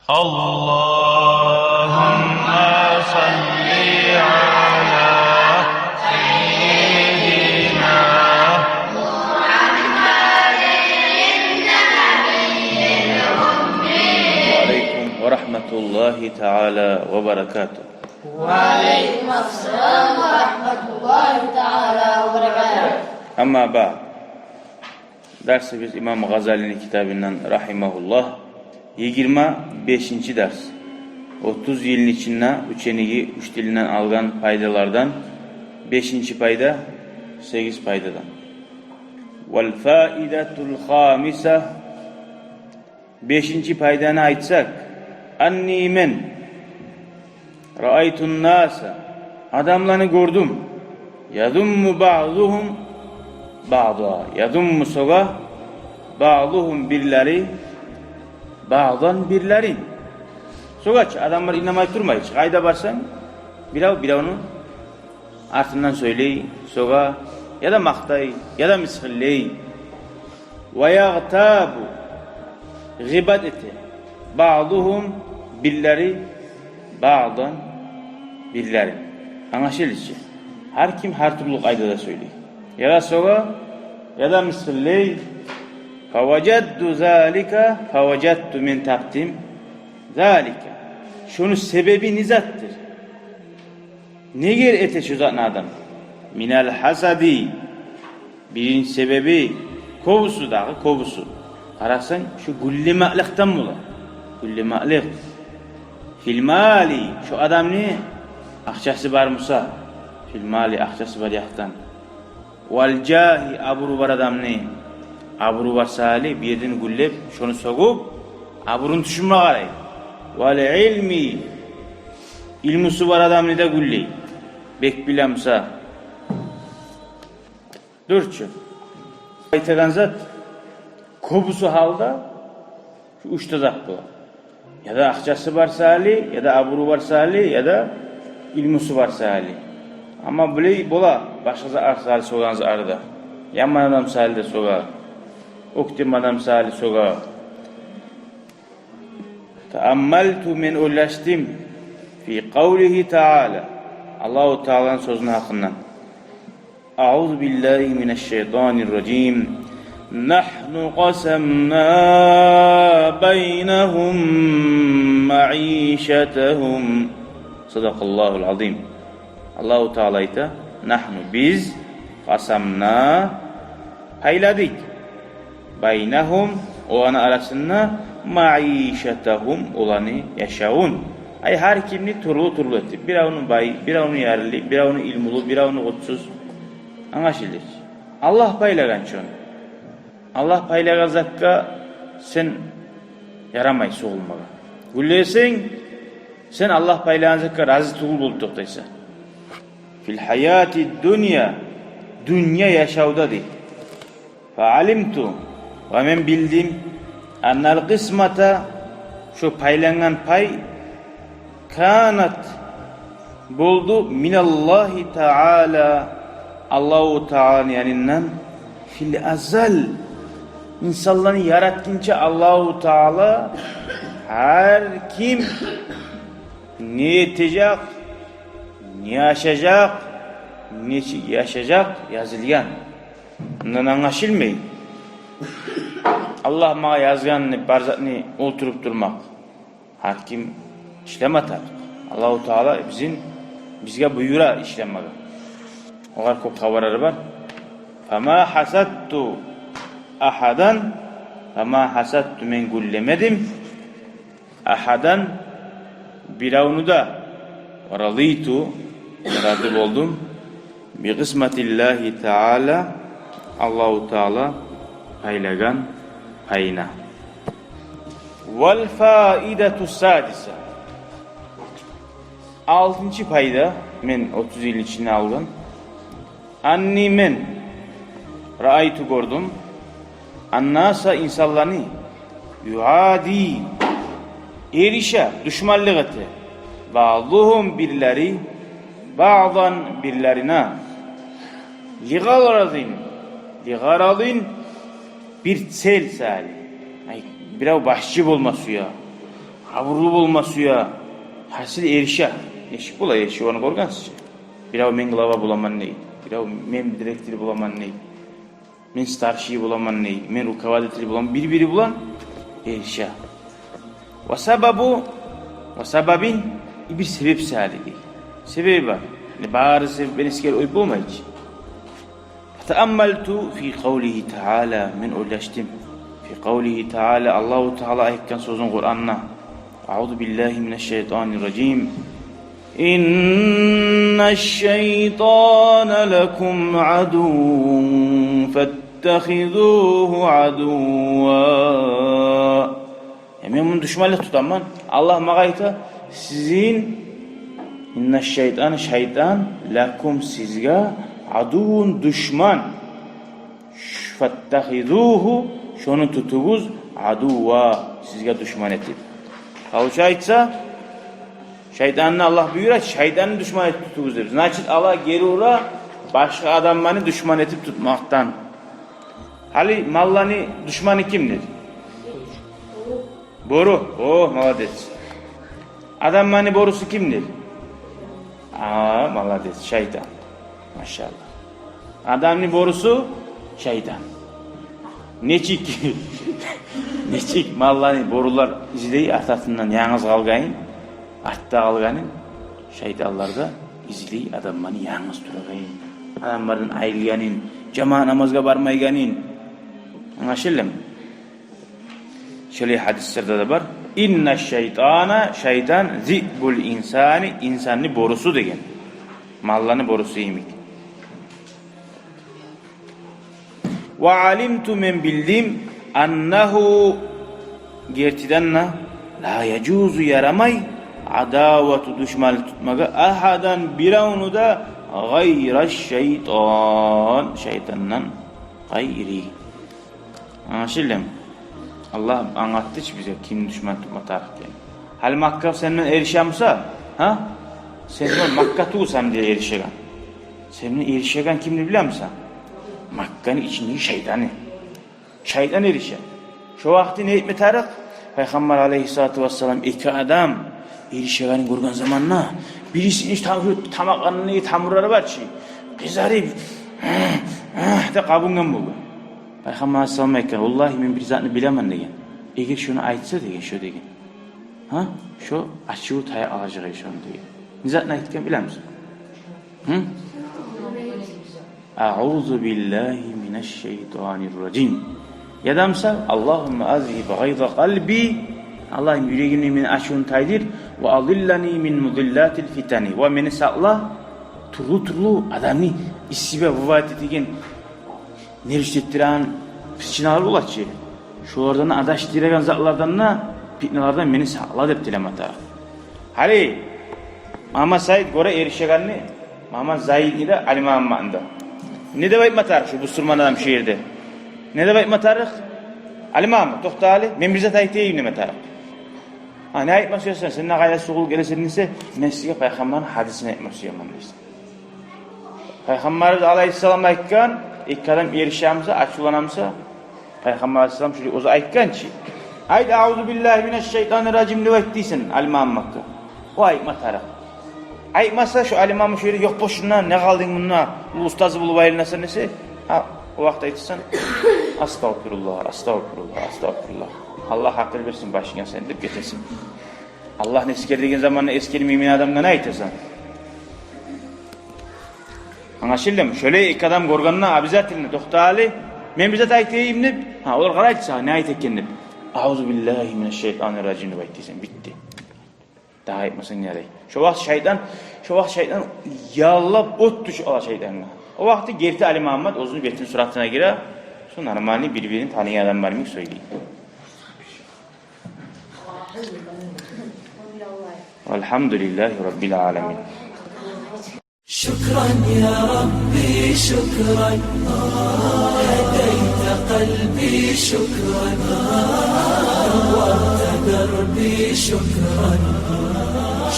Allahümme salli ala seyyidina Aleyküm ve rahmetullahi teala ve berekatuhu. Aleykümselam ve rahmetullahi teala ve berekatuhu. Amma ba'd. Dersimiz İmam Gazali'nin kitabından rahimahullah 25. ders. 30 yılın içinde üçenigi, üç dilinden algan paydalardan 5. payda 8 paydadan. Vel faidetul khamisa 5. paydana aytsak anni men ra'aytun nasa adamlarını gördüm yadummu ba'duhum ba'da yadummu soga ba'duhum birleri bağdan birleri. Sogaç adamlar inanmayıp durmayız. Kayda barsan biravunu ardından söyleyi, soga ya da maktay ya da miskilleyi. Ve yagtabu gıbat eti. Bağduhum birleri bağdan birleri. Anlaşılır. Her kim her türlü kayda da söyleyi. Ya da soga ya da miskilleyi. فَوَجَدُّ ذَٰلِكَ فَوَجَدُّ مِنْ تَقْدِمْ ذَٰلِكَ Şunun sebebi nizattır. Ne ger ete şu zatın adam? Minel hasadi birinci sebebi kovusu dağı kovusu. Kararsan şu gulli ma'lıktan mı ola? Gulli ma'lık. Filmali şu adam ne? Akçası var Musa. Filmali akçası var yaktan. Vel cahi aburu var adam ne? Aburu var sali bir yerden güllep şunu sokup aburun düşünme garay. Ve ilmi ilmusu var adam ne de gülley. Bek bilemsa. Dörtçü. Aytagan zat kobusu halda şu uçta zat bu. Ya da akçası var sali ya da aburu var sali ya da ilmusu var sali. Ama biley bola başkası arsali soğanızı arada. Yaman adam sali de soğan. Uktim adam sali soga. Teammeltu men ulaştım fi kavlihi Teala. Allahu Teala'nın sözünün hakkından. Euzu billahi mineşşeytanirracim. Nahnu qasamna beynehum ma'işetehum. Sadakallahul azim. Allahu Teala'yta nahnu biz qasamna payladık. Baynahum olanı arasında maişetahum olanı yaşaun. Ay her kimni turlu etti. Bir onun bay, bir onun yerli, bir onun ilmulu, bir onun otsuz. Anlaşılır. Allah paylagan çön. Allah paylagan zakka sen yaramay soğulmaga. Güllesen sen Allah paylagan zakka razı tuğul bulduk deyse. Fil hayati dünya yaşavda değil. Fa'alimtu ve men bildim ennel kısmata şu paylanan pay kanat buldu minallahi Teala Allahu Teala yaninden fil azal insanları yaratınca Allahu Teala her kim ne yetecek ne yaşayacak ne yaşayacak yazılgan. Bundan anlaşılmıyor. Allah ma yazganını, barzatını oturup durmak. Her kim işlem atar. Allahu Teala bizge buyura işlemmek. O kadar çok haberleri var. Fema hasattu ahadan fema hasattu men gullemedim ahadan biravunu da raditu razı oldum bi kısmetillahi Teala Allahu Teala paylagan payına. Vel faidetu sadise 6. payda men 30 yıl içine aldım. Anni men ra'aytu gördüm. Annasa insanlarını yuadi erişe düşmanlık etti. Bazıhum birleri bazan birlerine ligaradin bir sel sali. Biraz başçı olması ya. aburlu bolma suya hasil erişe. Eşik bola erişe onu gorgansız. Birav men glava bulaman ney? Birav men direktör bulaman ney? Men starşi bulaman ney? Men rukavadetli bulaman bir bulan erişe. Ve sababin bir sebep salidi. Sebebi var. Bazı sebepler esker oyup olmayıcı. Teammeltu fi kavlihi Teala men ulaştım. Fi kavlihi Teala Allahu Teala ayetken sözün Kur'an'na. Euzu billahi mineşşeytanirracim. İnneşşeytane lekum aduvun fettehizuhu aduva. Hemen bunu düşmanlık tutanman. Allah mağayta sizin inneşşeytan şeytan lekum sizge aduvun düşman. Fettehizuhu şunu tutuguz aduva sizge düşman etip. Kavuşa aitsa şeytanını Allah buyurar, şeytanı düşman etip tutuguz deriz. Naçit Allah geri ura başka adamlarını düşman etip tutmaktan. Hali mallarını düşmanı kimdir? Boru. Oh, malades. Adamlarını borusu kimdir? Malades. Şeytan. Maşallah. Adamın borusu şeytan. Neçik? Neçik mallarını borular izleyi artasından yalnız kalgayın. Artta kalganın şeytanlar da izleyi adamlarını yalnız duragayın. Adamların ayrılganın, cemaat namazga barmayganın. Anlaşıldı mı? Şöyle hadislerde de var. İnne şeytana şeytan zibul insani insanın borusu degen. Mallarını borusu yemek. Ve alimtu men bildim annahu gertidanna la yecuzu yaramay adavatu düşmanlık tutmaga ahadan biravunu da gayra şeytandan gayri. Anlaşıldı mı? Allah anlattı bize kim düşman tutma tarihken. Hal Makka senin erişamsa, ha? Senin Makka tuğsam diye erişegan. Senin erişegan kimdi biliyor musun? Makka'nın içindeki şeytanı. Şeytan erişe. Şu vakti ne etme tarih? Peygamber aleyhissalatu vesselam iki adam erişeganı görgen zamanla birisinin tamaklarını tamurları var ki kızarıp de kabungan buldu. Peygamber aleyhissalam ekken vallahi men bir zatını bilemem degen. Eğer şunu aytsa degen şu degen. Ha? Şu açığı taya alacağı şunu degen. Ne zatını aytken bilir misin? Hı? A'udhu billahi mineşşeytanirracim. Yadamsa Allahümme azhib gayza kalbi. Allah'ım yüreğimi min açığın taydir ve adillani min mudillatil fitani. Ve meni sağla turlu adamı issibe vuvayet etigen neriştettiren fitnalar bulatçı. Şulardan adaş diregen zatlardan na fitnalardan beni sağla dep dilemata. Hali Mama Said gore erişeganni Mama Zaid ile Ali Muhammed'da. Ne de bayıp matarık şu Busturman adam şehirde. Ne de bayıp matarık? Ali Muhammed tohta Ali men bize tayteyim ne matarık. Ha ne ayıp masıyorsan senin gayet soğuk gelesin ise men size Peygamber'in hadisine ayıp man deysin. Peygamber aleyhisselam aytkan ilk adam erişamsa açılanamsa Peygamber aleyhisselam şöyle oza aytkan ki haydi auzu billahi mineşşeytanirracim ne ettiysen Ali Muhammed'da. O ayıp matarık. Ayıpmasa şu Ali Muhammed şöyle yok boşuna ne kaldın bununla bu ustazı bulup ayrılırsa nesi? Ha o vakit aytırsan astagfirullah astagfirullah astagfirullah. Allah hakkını versin başına sen de getirsin. Allah ne eskerdiğin zamanla eski mümin adamla ne aytırsan? Anlaşıldı mı? Şöyle ilk adam gorganına abizatilini tohta Ali men bize aytayım ne? Ha olur qaraytsa ne aytekken ne? Auzu billahi mineşşeytanirracim ne aytıysan bitti. Daha aytmasın nereye? Şu vakit şeytan yallap ot düş ala şeytanına. O vakti gerti Ali Muhammed özünü betin suratına girer. Sonra normalini birbirini tanıyan adam var mı söyleyeyim. Elhamdülillahi Rabbil alemin. شكرا يا ربي شكرا هديت قلبي شكرا نورت دربي شكرا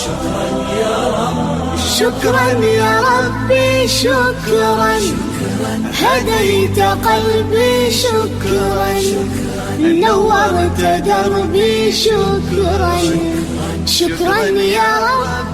شكرا يا رب شكرا يا ربي شكرا هديت قلبي شكرا نورت دربي شكرا شكرا يا رب